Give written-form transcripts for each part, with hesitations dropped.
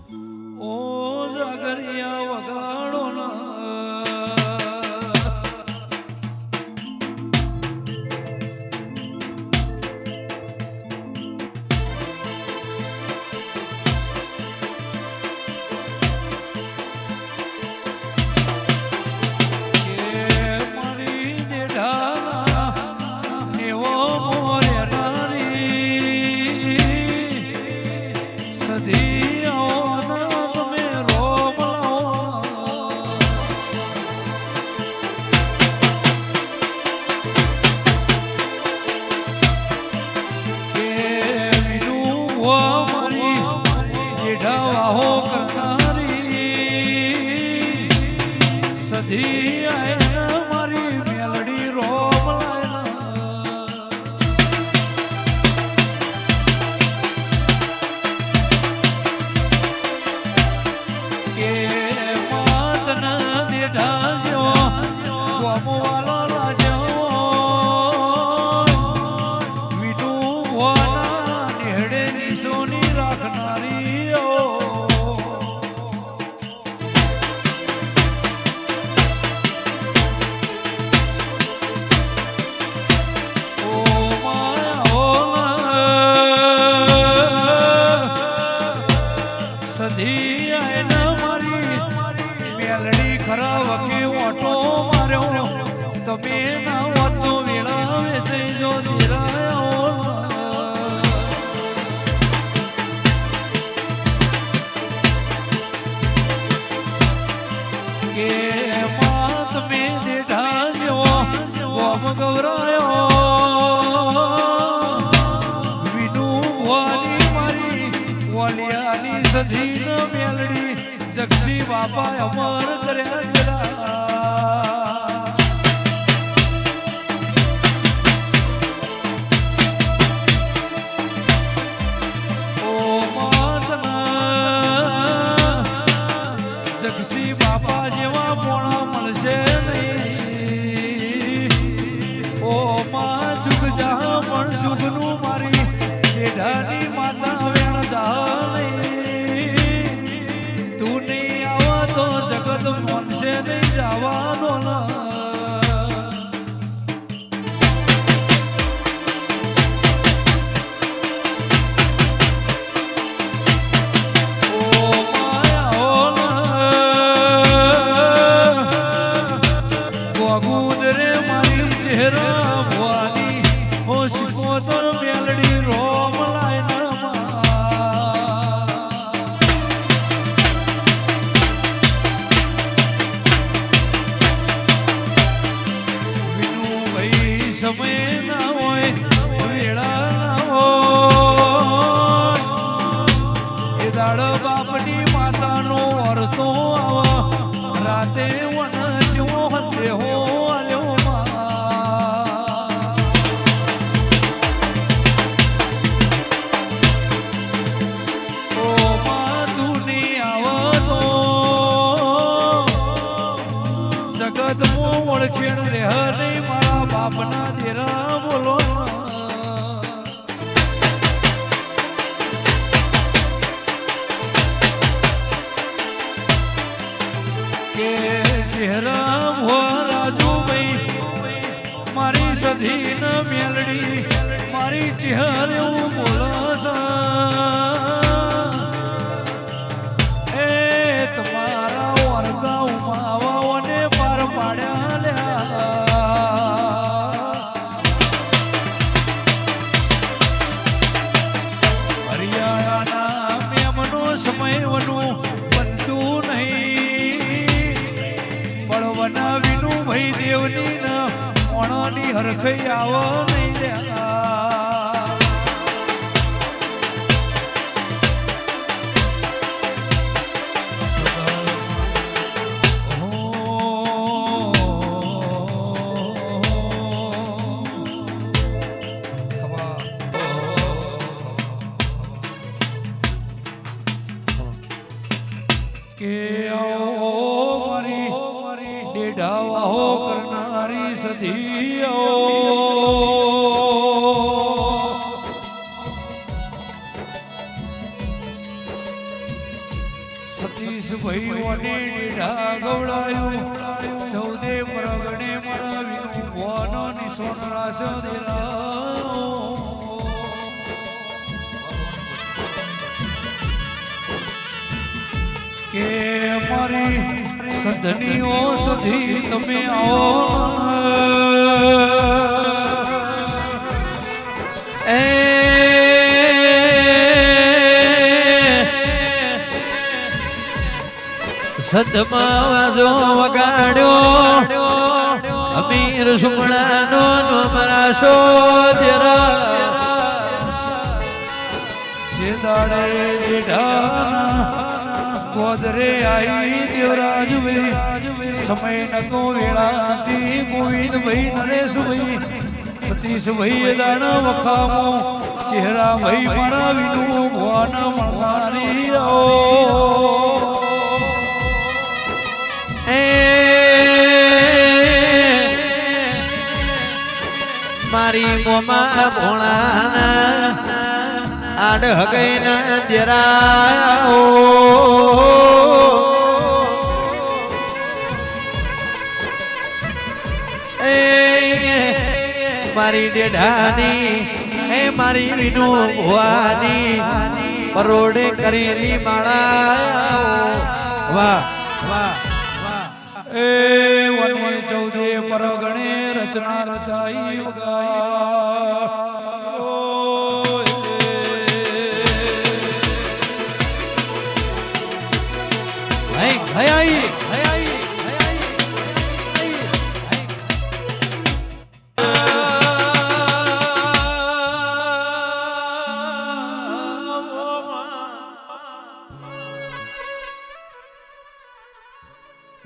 ઓ જાગરિયા વગાડો ના જક્ષી બાપા અમર કર્યા ઓ માતના જક્ષી બાપા જેવા પોણા મળશે નહીં ઓ માં જુગ જા પણ જુગનું મારી દેઢાની માતા વેણ જા જગત મોનશે નહીં જવા દો ગોગુદરે મારી ચહેરા ભવાની હો શિકોતર મેલડી રોમ લાય સમય ના હોય વેળા ના હોય એ દાડ બાપની માતાનો અર્થો આવા રાતે વન જેવો હતે હો આલ્યો ઓ મા તું ની આવતો જગત મો ઓળખેણ રેહ નહીં બાપના દેરા બોલો કે ચહેરા હો રાજુભાઈ મારી સધી ન મેલડી મારી ચહેર એવું બોલસ એ તમારા વર્ગા ઉમાવાઓને પાર પાડ્યા લ્યા સમયનું બનતું નહીં પડવના વિનું ભાઈ દેવની ના ઓણાની હરખઈ આવો નહીં કે મારી ડેઢાવાહો કરનારી સધી સતીશ ભાઈઓને નીઢા ગવડાયું ચૌદે પ્રગણે મારા વિનું ભોનો નિશોન રાસ કે મારી સધનીઓ સુધી તમે આવો સદમાવાજો વગાડ્યો અમીર સુમણાનો મરાશો જે દાડે જેઠાના ગોદરે આઈ દેવરાજ ભાઈ સમય નતો વેળાથી ગોવિંદભાઈ નરેશભાઈ સતીશભાઈ દાણા વખામો ચહેરા ભાઈ મારા વિનું ભુવન મળનારી આવો મારી મોમા ભોળાના આડ હગઈના દેરાઓ મારી દેઢાની એ મારી વિનુ ભુવાની પરોડે કરેલી માળા વાહ વાહ એ વને ચૌદે પરગણે રચના રચાઈ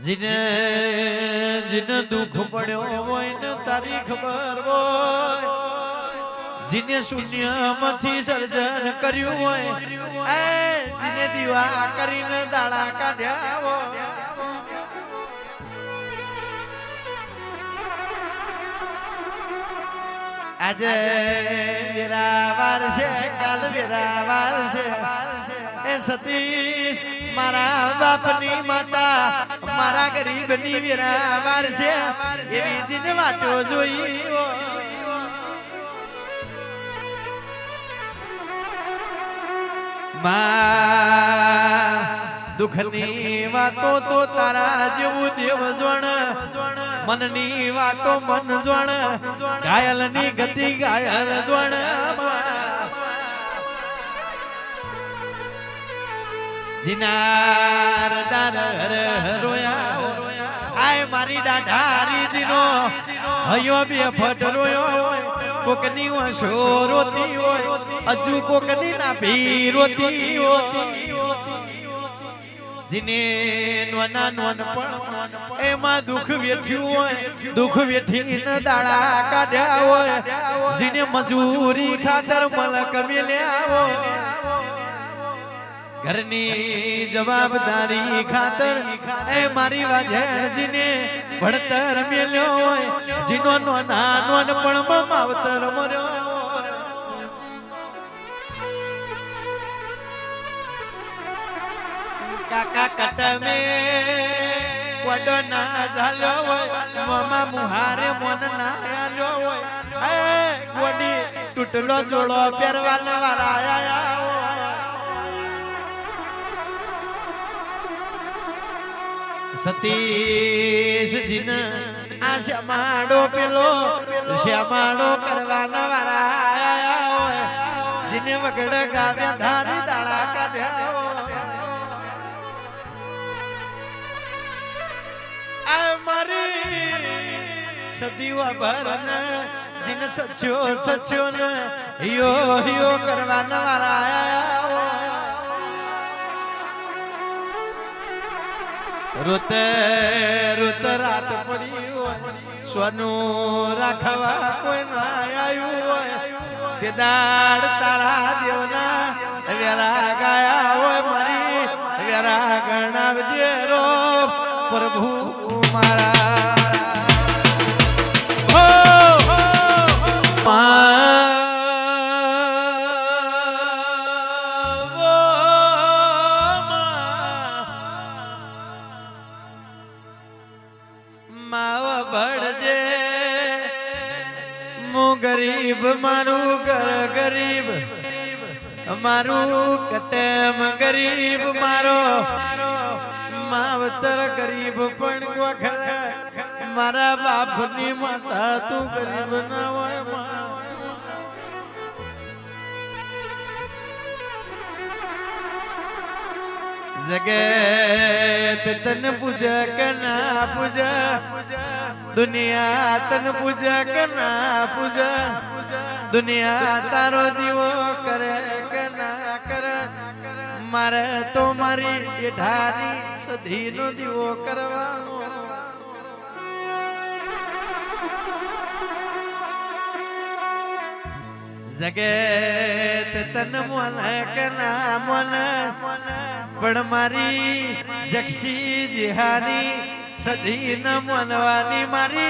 जिने जिने दुख पड़ो होय ने तारी खबर होय जिने शून्य मथी सर्जन कर्યું હોય એ जिने દીવા કરીને દાડા કાઢ્યા હોય આજે વેરાવાર છે કાલ વેરાવાર છે એ સતીશ મારા બાપની માતા મારા ગરીબની વેરાવાર છે એવી જીને વાટો જોઈ માં દુઃખની વાતો તો તારા જેવું દેવ જોણ મનની વાતો મન જોણ ઘાયલની ગતિ ઘાયલ જોણ જીનાર દાર રોયા આય મારી દાઢારી જીનો હયો બે ફટ રોયો કોકની વસો રોતી હોય હજુ કોકની ના ભી રોતી હોય જીને નોના નોન પણ એમાં દુઃખ વેઠ્યું હોય દુઃખ વેઠીને દાડા કાઢ્યા હોય જીને મજૂરી ખાતર મલક મેલ્યા હોય ઘરની જવાબદારી ખાતર એ મારી વાજેજીને ભણતર મેલ્યો હોય જીનો નોના નોન પણ માવતર મર્યો કાકા કટમે વડો ના ઝાલ્યો હોય મમા મુહારે મન ના આલ્યો હોય એ ગોડી તૂટલો જોડો પહેરવાના વાળા આયા સતીશ જીન આ શ્યામાડો પેલો શ્યામાડો કરવાના વાળા આયા હોય જીને વગડ ગાવ્યા ધારી દાડા કાઢ્યા આ મારી સદીવા ભરન જીન સચ્યો ને હિયો કરવાના વાળા આયા રોતે રોતે રાત પડી હોય સોનું રાખવા કોઈ ના આયું હોય તે દાડ તારા દેવના વેરા ગાયા હોય મારી વેરા ગણાવજે રો પ્રભુ મારા ગરીબ મારું ઘર ગરીબ મારું કટમ ગરીબ મારો માવતર ગરીબ પણ ગોખલે મારા બાપની માતા તું ગરીબ ના હોય માં जगत तन पूजा करना पूजा दुनिया तन पूजा करना पूजा दुनिया तारो दीवो करे करना कर मारे तो मारी ये ढारी सधी नो दीवो करवानो जगत तन मन करना मन पण मारी जक्षी जिहानी सधी न मनवानी मारी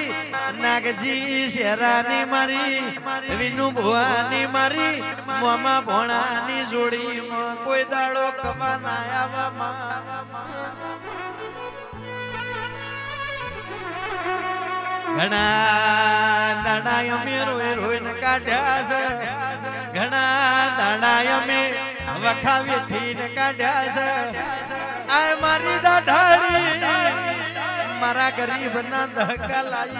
नागजी शेरानी मारी विनु भुवानी मारी मोमा भोणानी जोड़ी में कोई दाड़ो कमा ना आवा घणा दाड़ा में रोए रोए न काढ़्या से घणा दाड़ा में वखा वेठी ने काढ़्या से आय मारी दाढ़ाड़ी मारा गरीब ना धक्का लाई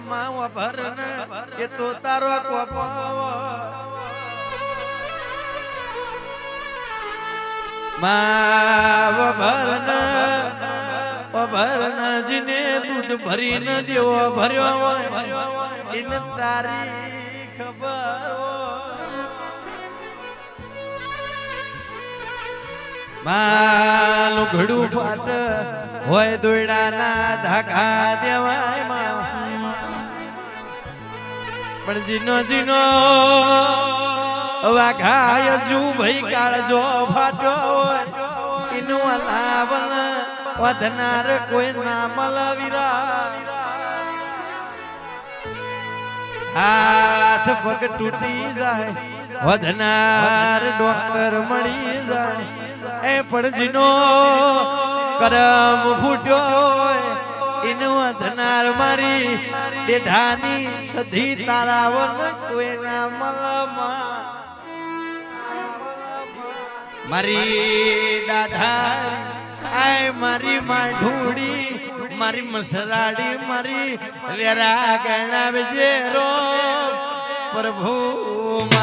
माव भरन ये तो तारो को माव भरन भरन जिने दूध भरी न देव भर्यो इन तारी खबर मालू घड़ू फाट होय दोड़ा ना धागा देवाय पण जीनो जीनो वाघाय जू भाई काळजो फाटो इनु लावल वधनार कोई ना मलवीरा हाथ पग टूटी जाए वधनार डॉक्टर मળી જાય ए पण जीनो करम फूट्यो इनु वधनार मारी डेढानी सधी तारावन कोई ना मलमा मारी दाढारी आय मारी माढूड़ी मारी मसलाड़ी मारी वेरा गणा विजेरो प्रभु।